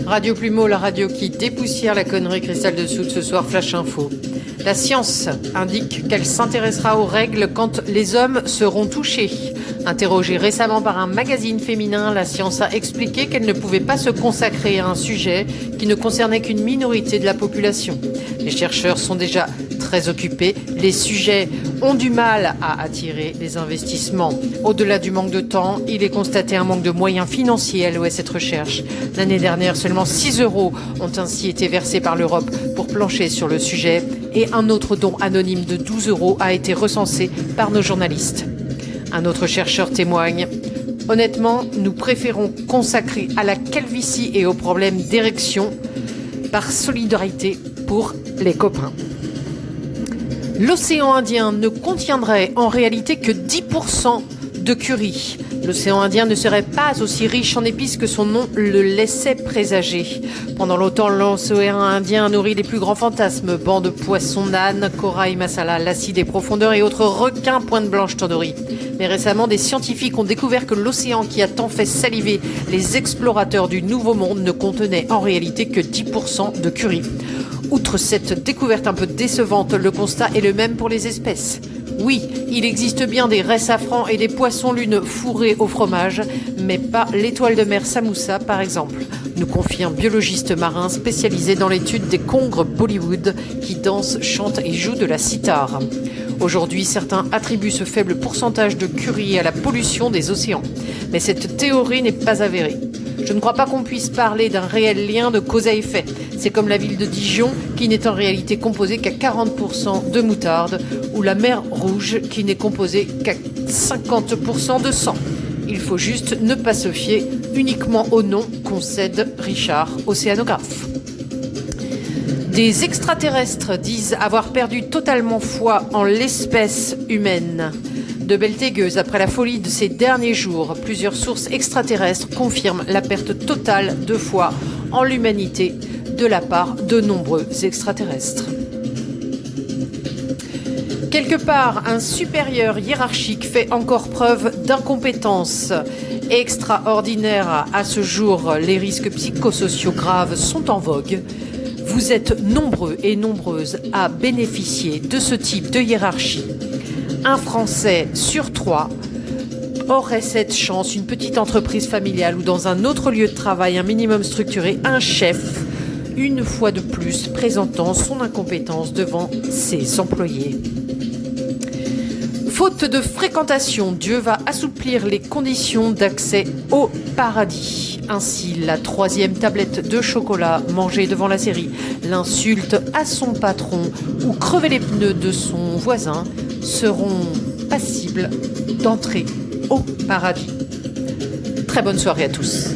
Radio Plumeau, la radio qui dépoussière la connerie Cristal de Soude ce soir, Flash Info. La science indique qu'elle s'intéressera aux règles quand les hommes seront touchés. Interrogée récemment par un magazine féminin, la science a expliqué qu'elle ne pouvait pas se consacrer à un sujet qui ne concernait qu'une minorité de la population. Les chercheurs sont déjà très occupés. Les sujets ont du mal à attirer les investissements. Au-delà du manque de temps, il est constaté un manque de moyens financiers alloués à cette recherche. L'année dernière, seulement 6 € ont ainsi été versés par l'Europe pour plancher sur le sujet et un autre don anonyme de 12 € a été recensé par nos journalistes. Un autre chercheur témoigne. Honnêtement, nous préférons consacrer à la calvitie et aux problèmes d'érection par solidarité pour les copains. L'océan Indien ne contiendrait en réalité que 10% de curry. L'océan Indien ne serait pas aussi riche en épices que son nom le laissait présager. Pendant longtemps, l'océan Indien nourrit les plus grands fantasmes. Bancs de poissons, nanes, corail, masala, l'acide des profondeurs et autres requins pointe blanche tandoori. Mais récemment, des scientifiques ont découvert que l'océan qui a tant fait saliver les explorateurs du Nouveau Monde ne contenait en réalité que 10% de curry. Outre cette découverte un peu décevante, le constat est le même pour les espèces. Oui, il existe bien des raies safran et des poissons lunes fourrés au fromage, mais pas l'étoile de mer samoussa par exemple, nous confie un biologiste marin spécialisé dans l'étude des congres Bollywood qui dansent, chantent et jouent de la sitar. Aujourd'hui, certains attribuent ce faible pourcentage de curry à la pollution des océans. Mais cette théorie n'est pas avérée. Je ne crois pas qu'on puisse parler d'un réel lien de cause à effet. C'est comme la ville de Dijon qui n'est en réalité composée qu'à 40% de moutarde ou la mer Rouge qui n'est composée qu'à 50% de sang. Il faut juste ne pas se fier uniquement au nom concède Richard, océanographe. Des extraterrestres disent avoir perdu totalement foi en l'espèce humaine. De Beltégueuse, après la folie de ces derniers jours, plusieurs sources extraterrestres confirment la perte totale de foi en l'humanité de la part de nombreux extraterrestres. Quelque part, un supérieur hiérarchique fait encore preuve d'incompétence extraordinaire. À ce jour, les risques psychosociaux graves sont en vogue. Vous êtes nombreux et nombreuses à bénéficier de ce type de hiérarchie. Un Français sur 3 aurait cette chance, une petite entreprise familiale ou dans un autre lieu de travail, un minimum structuré, un chef, une fois de plus, présentant son incompétence devant ses employés. Faute de fréquentation, Dieu va assouplir les conditions d'accès au paradis. Ainsi, la 3e tablette de chocolat mangée devant la série, l'insulte à son patron ou crever les pneus de son voisin seront passibles d'entrer au paradis. Très bonne soirée à tous.